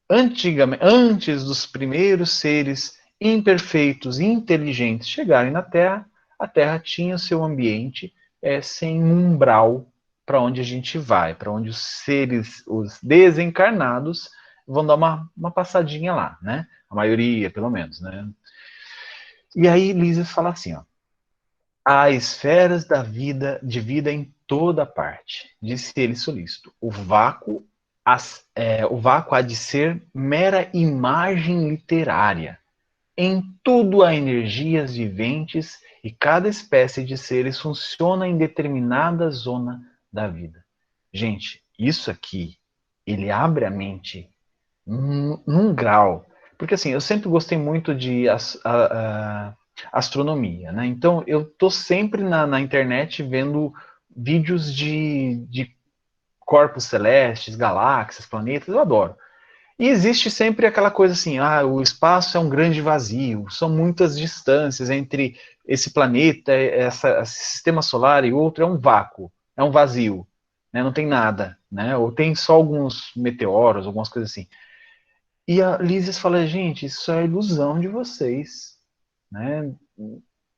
antigamente, antes dos primeiros seres imperfeitos e inteligentes chegarem na Terra, a Terra tinha seu ambiente sem um umbral para onde a gente vai, para onde os seres, os desencarnados, vão dar uma passadinha lá, né? A maioria, pelo menos, né? E aí Lísias fala assim, ó: há esferas de vida em toda parte, disse ele solícito. O vácuo há de ser mera imagem literária. Em tudo há energias viventes e cada espécie de seres funciona em determinada zona da vida. Gente, isso aqui, ele abre a mente num grau. Porque assim, eu sempre gostei muito de astronomia, né? Então eu tô sempre na internet vendo vídeos de corpos celestes, galáxias, planetas, eu adoro. E existe sempre aquela coisa assim, o espaço é um grande vazio, são muitas distâncias entre esse planeta, esse sistema solar e outro, é um vácuo, é um vazio, né? Não tem nada, né? Ou tem só alguns meteoros, algumas coisas assim. E a Lísias fala, gente, isso é ilusão de vocês, né?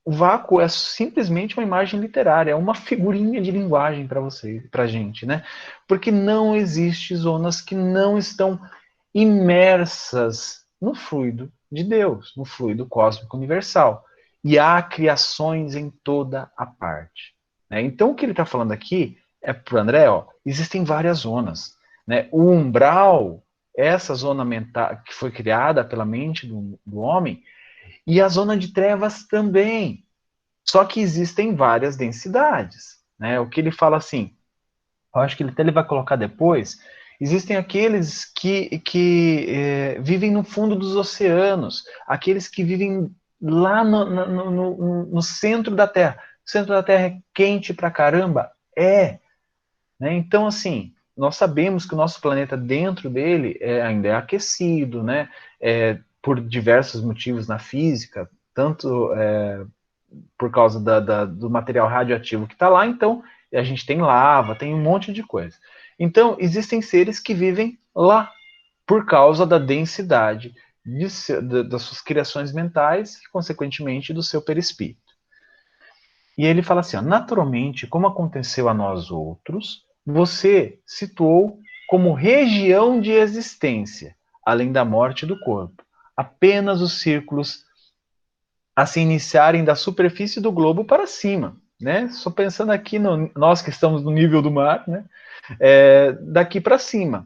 O vácuo é simplesmente uma imagem literária, é uma figurinha de linguagem para você, para a gente, né? Porque não existe zonas que não estão imersas no fluido de Deus, no fluido cósmico universal. E há criações em toda a parte, né? Então o que ele está falando aqui é para o André, ó, existem várias zonas, né? O umbral, essa zona mental que foi criada pela mente do homem, e a zona de trevas também. Só que existem várias densidades, né? O que ele fala assim, eu acho que ele vai colocar depois, existem aqueles que vivem no fundo dos oceanos, aqueles que vivem lá no centro da Terra. O centro da Terra é quente pra caramba? Né? Então, assim, nós sabemos que o nosso planeta dentro dele ainda é aquecido, né? Por diversos motivos na física, tanto por causa do material radioativo que está lá, então a gente tem lava, tem um monte de coisa. Então, existem seres que vivem lá, por causa da densidade das suas criações mentais e, consequentemente, do seu perispírito. E ele fala assim, ó, naturalmente, como aconteceu a nós outros, você situou como região de existência, além da morte do corpo, apenas os círculos a se iniciarem da superfície do globo para cima, né? Só pensando aqui nós que estamos no nível do mar, né? Daqui para cima.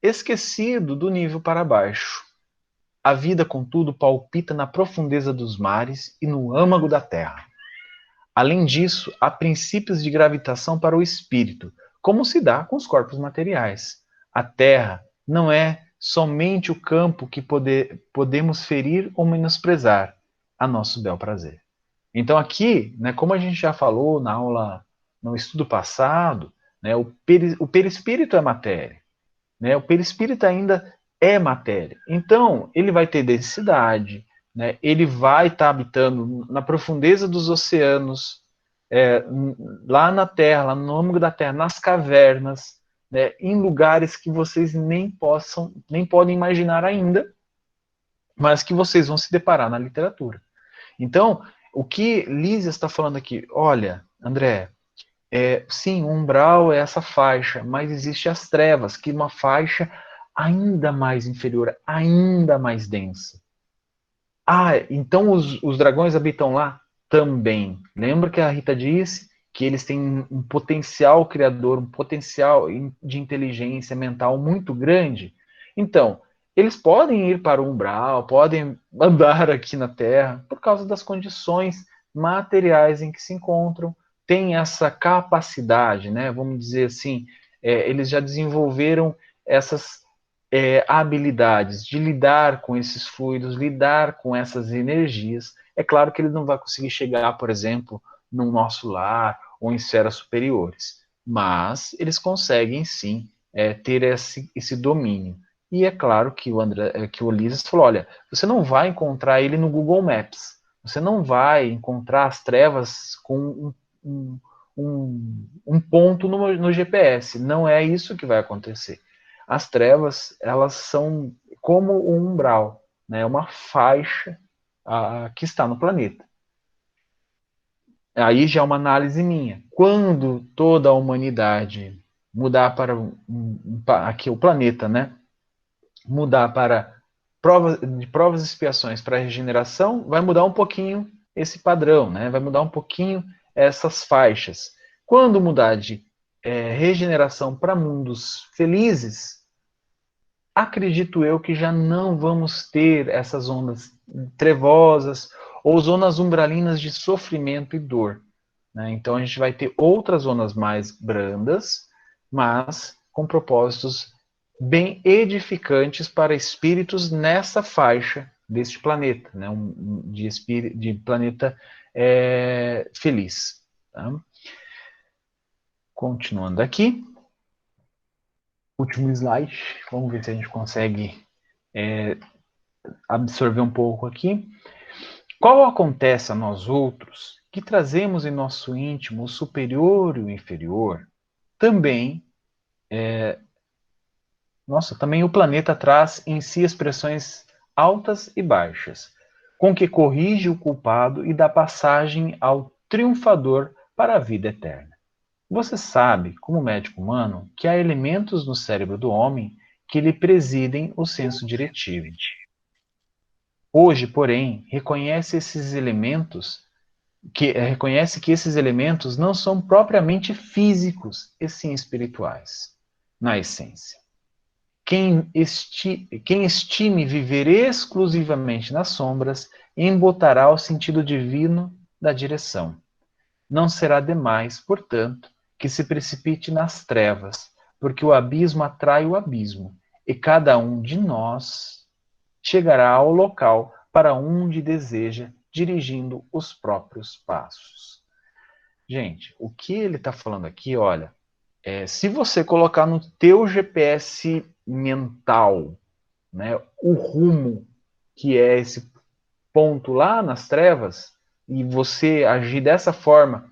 Esquecido do nível para baixo. A vida, contudo, palpita na profundeza dos mares e no âmago da terra. Além disso, há princípios de gravitação para o espírito, como se dá com os corpos materiais. A terra não é somente o campo que podemos ferir ou menosprezar a nosso bel prazer. Então aqui, né, como a gente já falou na aula, no estudo passado, né, o perispírito é matéria, né, o perispírito ainda é matéria. Então ele vai ter densidade, né, ele vai estar habitando na profundeza dos oceanos, lá na Terra, lá no âmago da Terra, nas cavernas, né, em lugares que vocês nem podem imaginar ainda, mas que vocês vão se deparar na literatura. Então, o que Lísias está falando aqui, olha, André, sim, o umbral é essa faixa, mas existe as trevas, que é uma faixa ainda mais inferior, ainda mais densa. Então os dragões habitam lá? Também. Lembra que a Rita disse que eles têm um potencial criador, um potencial de inteligência mental muito grande? Então, eles podem ir para o umbral, podem andar aqui na Terra, por causa das condições materiais em que se encontram, tem essa capacidade, né? Vamos dizer assim, eles já desenvolveram essas habilidades de lidar com esses fluidos, lidar com essas energias. É claro que ele não vai conseguir chegar, por exemplo, no nosso lar ou em esferas superiores, mas eles conseguem sim ter esse domínio. E é claro que que o Ulisses falou, olha, você não vai encontrar ele no Google Maps, você não vai encontrar as trevas com um ponto no GPS, não é isso que vai acontecer. As trevas, elas são como um umbral, né, uma faixa que está no planeta. Aí já é uma análise minha. Quando toda a humanidade mudar para aqui o planeta, né? Mudar para provas e expiações para regeneração, vai mudar um pouquinho esse padrão, né? Vai mudar um pouquinho essas faixas. Quando mudar de regeneração para mundos felizes, acredito eu que já não vamos ter essas ondas trevosas ou zonas umbralinas de sofrimento e dor. Né? Então a gente vai ter outras zonas mais brandas, mas com propósitos bem edificantes para espíritos nessa faixa deste planeta, né? De planeta feliz. Tá? Continuando aqui, último slide, vamos ver se a gente consegue absorver um pouco aqui. Qual acontece a nós outros que trazemos em nosso íntimo o superior e o inferior, também também o planeta traz em si expressões altas e baixas, com que corrige o culpado e dá passagem ao triunfador para a vida eterna. Você sabe, como médico humano, que há elementos no cérebro do homem que lhe presidem o senso diretivo. Hoje, porém, reconhece que esses elementos não são propriamente físicos, e sim espirituais, na essência. Quem estime viver exclusivamente nas sombras, embotará o sentido divino da direção. Não será demais, portanto, que se precipite nas trevas, porque o abismo atrai o abismo, e cada um de nós chegará ao local para onde deseja, dirigindo os próprios passos. Gente, o que ele está falando aqui, olha, se você colocar no teu GPS mental, né, o rumo que é esse ponto lá nas trevas, e você agir dessa forma,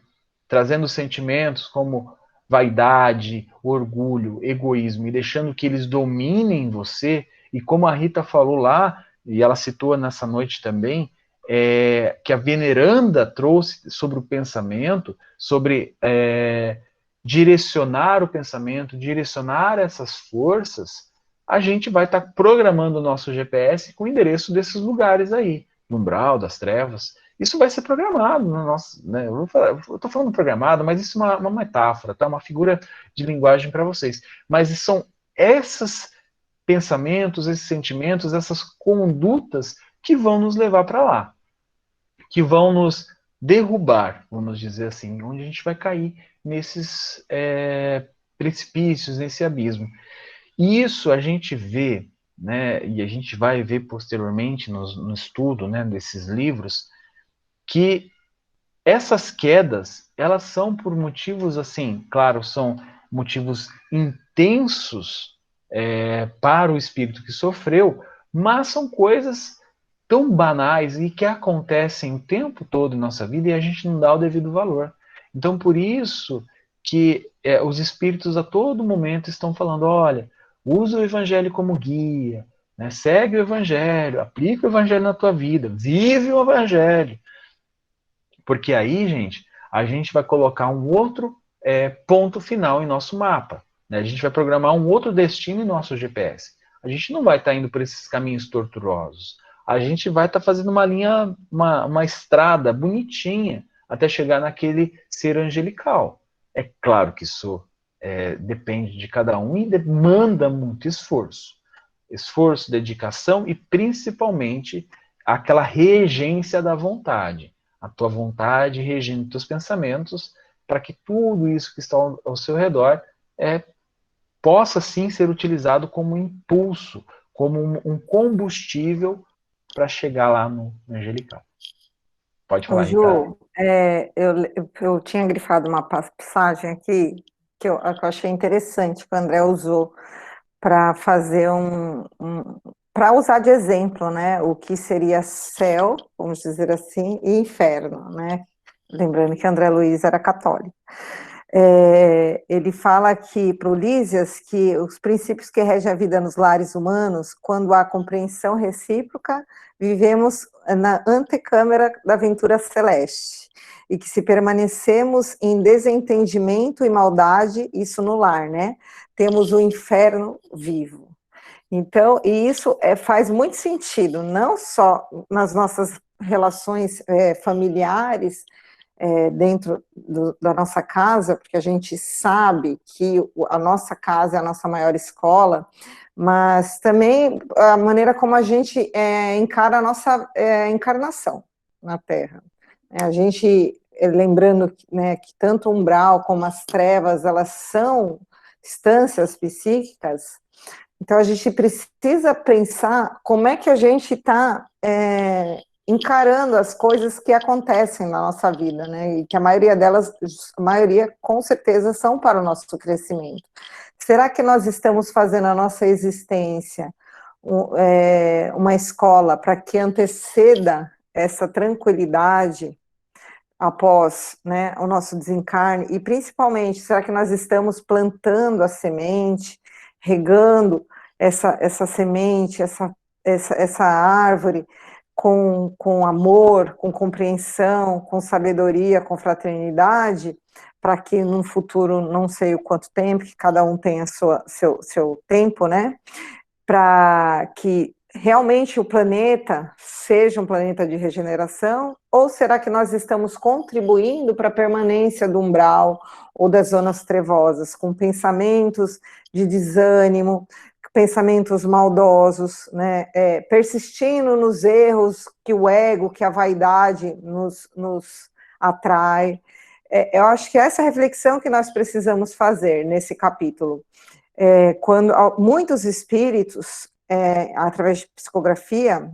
trazendo sentimentos como vaidade, orgulho, egoísmo, e deixando que eles dominem você, e como a Rita falou lá, e ela citou nessa noite também, que a veneranda trouxe sobre o pensamento, sobre direcionar o pensamento, direcionar essas forças, a gente vai estar programando o nosso GPS com o endereço desses lugares aí, no umbral, das trevas. Isso vai ser programado no nosso, né? Eu estou falando programado, mas isso é uma metáfora, tá? Uma figura de linguagem para vocês. Mas são esses pensamentos, esses sentimentos, essas condutas que vão nos levar para lá, que vão nos derrubar, vamos dizer assim, onde a gente vai cair nesses precipícios, nesse abismo. E isso a gente vê, né, e a gente vai ver posteriormente no estudo, né, desses livros, que essas quedas, elas são por motivos assim, claro, são motivos intensos para o espírito que sofreu, mas são coisas tão banais e que acontecem o tempo todo em nossa vida e a gente não dá o devido valor. Então, por isso que os espíritos a todo momento estão falando, olha, usa o evangelho como guia, né? Segue o evangelho, aplica o evangelho na tua vida, vive o evangelho. Porque aí, gente, a gente vai colocar um outro ponto final em nosso mapa. Né? A gente vai programar um outro destino em nosso GPS. A gente não vai estar indo por esses caminhos tortuosos. A gente vai estar fazendo uma linha, uma estrada bonitinha até chegar naquele ser angelical. É claro que isso depende de cada um e demanda muito esforço. Esforço, dedicação e principalmente aquela regência da vontade. A tua vontade regendo teus pensamentos para que tudo isso que está ao seu redor possa sim ser utilizado como impulso, como um combustível para chegar lá no angelical. Pode falar, Ju, Rita. eu tinha grifado uma passagem aqui que eu achei interessante, que o André usou para fazer para usar de exemplo, né, o que seria céu, vamos dizer assim, e inferno, né? Lembrando que André Luiz era católico. Ele fala aqui para o Lísias que os princípios que regem a vida nos lares humanos, quando há compreensão recíproca, vivemos na antecâmara da aventura celeste, e que se permanecemos em desentendimento e maldade, isso no lar, né? Temos o inferno vivo. Então, e isso faz muito sentido, não só nas nossas relações familiares, dentro da nossa casa, porque a gente sabe que a nossa casa é a nossa maior escola, mas também a maneira como a gente encara a nossa encarnação na Terra. A gente, lembrando, né, que tanto o umbral como as trevas, elas são instâncias psíquicas, então a gente precisa pensar como é que a gente está encarando as coisas que acontecem na nossa vida, né? E que a maioria delas, a maioria com certeza são para o nosso crescimento. Será que nós estamos fazendo a nossa existência uma escola para que anteceda essa tranquilidade após, né, o nosso desencarne? E principalmente, será que nós estamos plantando a semente, regando essa semente, essa árvore, com amor, com compreensão, com sabedoria, com fraternidade, para que num futuro, não sei o quanto tempo, que cada um tenha seu tempo, né, para que realmente o planeta seja um planeta de regeneração, ou será que nós estamos contribuindo para a permanência do umbral ou das zonas trevosas, com pensamentos de desânimo, pensamentos maldosos, né, persistindo nos erros que o ego, que a vaidade nos atrai? Eu acho que essa reflexão que nós precisamos fazer nesse capítulo. Quando muitos espíritos, através de psicografia,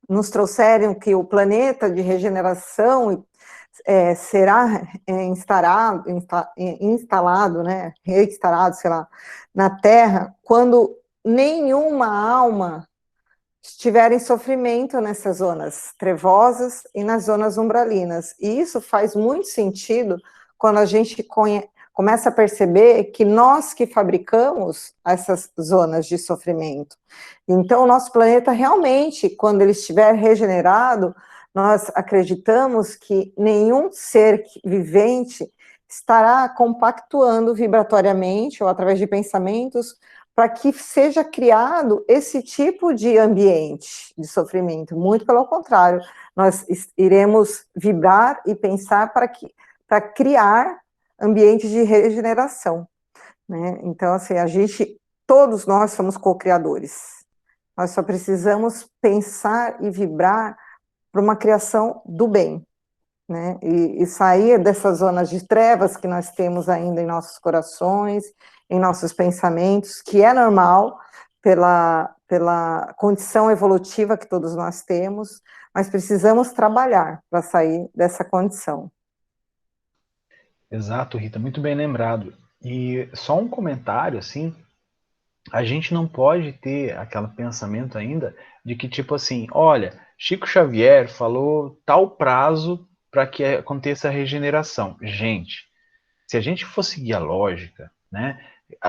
nos trouxeram que o planeta de regeneração será instalado, né, reinstalado, sei lá, na Terra, quando nenhuma alma estiver em sofrimento nessas zonas trevosas e nas zonas umbralinas. E isso faz muito sentido quando a gente começa a perceber que nós que fabricamos essas zonas de sofrimento. Então, o nosso planeta realmente, quando ele estiver regenerado, nós acreditamos que nenhum ser vivente estará compactuando vibratoriamente ou através de pensamentos para que seja criado esse tipo de ambiente de sofrimento. Muito pelo contrário, nós iremos vibrar e pensar para criar ambientes de regeneração, né? Então, assim, todos nós somos co-criadores. Nós só precisamos pensar e vibrar para uma criação do bem, né? E sair dessas zonas de trevas que nós temos ainda em nossos corações, em nossos pensamentos, que é normal pela condição evolutiva que todos nós temos, mas precisamos trabalhar para sair dessa condição. Exato, Rita, muito bem lembrado. E só um comentário, assim, a gente não pode ter aquele pensamento ainda de que, tipo assim, olha, Chico Xavier falou tal prazo para que aconteça a regeneração. Gente, se a gente for seguir a lógica, né,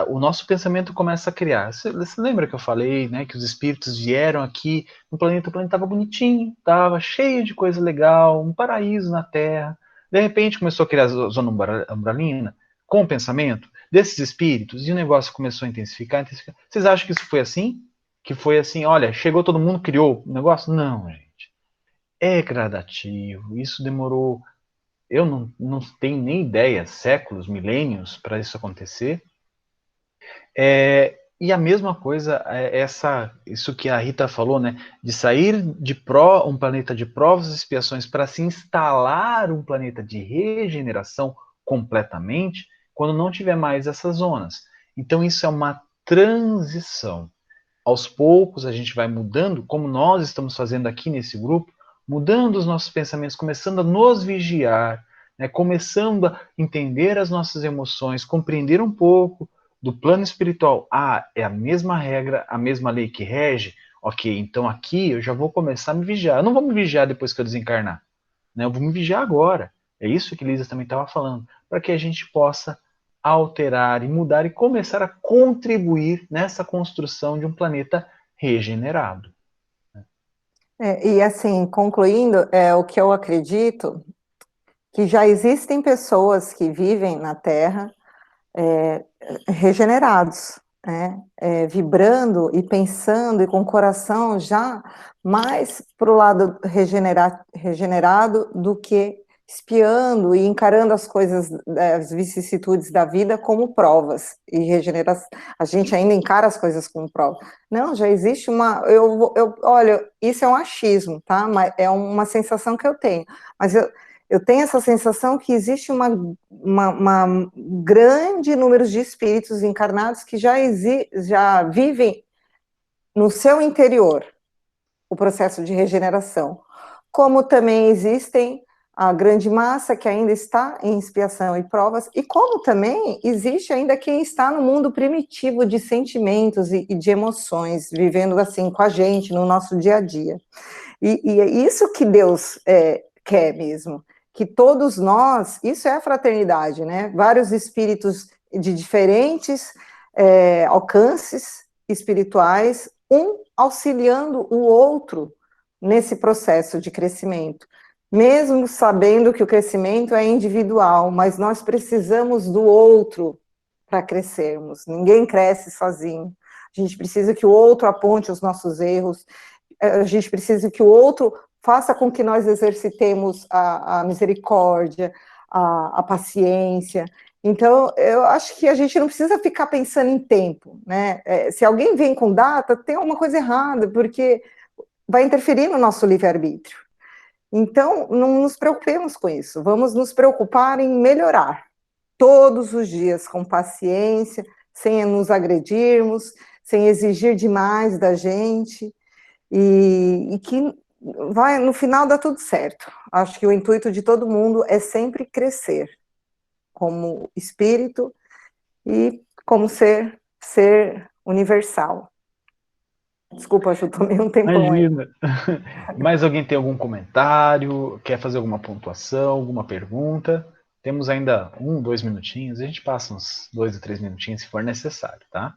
o nosso pensamento começa a criar. Você lembra que eu falei, né, que os espíritos vieram aqui no planeta, o planeta estava bonitinho, estava cheio de coisa legal, um paraíso na Terra. De repente começou a criar a zona umbralina com o pensamento desses espíritos e o negócio começou a intensificar. Vocês acham que isso foi assim? Que foi assim, olha, chegou todo mundo, criou o negócio? Não, gente. É gradativo. Isso demorou, eu não tenho nem ideia, séculos, milênios para isso acontecer. E a mesma coisa, isso que a Rita falou, né, de sair de um planeta de provas e expiações para se instalar um planeta de regeneração completamente, quando não tiver mais essas zonas. Então isso é uma transição. Aos poucos a gente vai mudando, como nós estamos fazendo aqui nesse grupo, mudando os nossos pensamentos, começando a nos vigiar, né, começando a entender as nossas emoções, compreender um pouco do plano espiritual. Ah, é a mesma regra, a mesma lei que rege? Ok, então aqui eu já vou começar a me vigiar. Eu não vou me vigiar depois que eu desencarnar, né? Eu vou me vigiar agora. É isso que Lisa também estava falando, para que a gente possa alterar e mudar e começar a contribuir nessa construção de um planeta regenerado. E assim, concluindo, o que eu acredito, que já existem pessoas que vivem na Terra regenerados, né? Vibrando e pensando e com o coração já mais para o lado regenerado do que espiando e encarando as coisas, as vicissitudes da vida como provas, e a gente ainda encara as coisas como provas. Não, já existe olha, isso é um achismo, tá? Mas é uma sensação que eu tenho, mas eu tenho essa sensação que existe uma grande número de espíritos encarnados que já vivem no seu interior o processo de regeneração, como também existem a grande massa que ainda está em expiação e provas, e como também existe ainda quem está no mundo primitivo de sentimentos e de emoções, vivendo assim com a gente no nosso dia a dia. E é isso que Deus quer mesmo, que todos nós, isso é a fraternidade, né? Vários espíritos de diferentes alcances espirituais, um auxiliando o outro nesse processo de crescimento, mesmo sabendo que o crescimento é individual, mas nós precisamos do outro para crescermos. Ninguém cresce sozinho. A gente precisa que o outro aponte os nossos erros, a gente precisa que o outro faça com que nós exercitemos a misericórdia, a paciência. Então, eu acho que a gente não precisa ficar pensando em tempo, né? Se alguém vem com data, tem alguma coisa errada, porque vai interferir no nosso livre-arbítrio. Então, não nos preocupemos com isso, vamos nos preocupar em melhorar todos os dias, com paciência, sem nos agredirmos, sem exigir demais da gente, e que no final dá tudo certo. Acho que o intuito de todo mundo é sempre crescer, como espírito e como ser universal. Desculpa, eu tomei um tempão aí. Imagina. Mais alguém tem algum comentário? Quer fazer alguma pontuação, alguma pergunta? Temos ainda 1, 2 minutinhos. A gente passa uns 2 ou 3 minutinhos se for necessário, tá?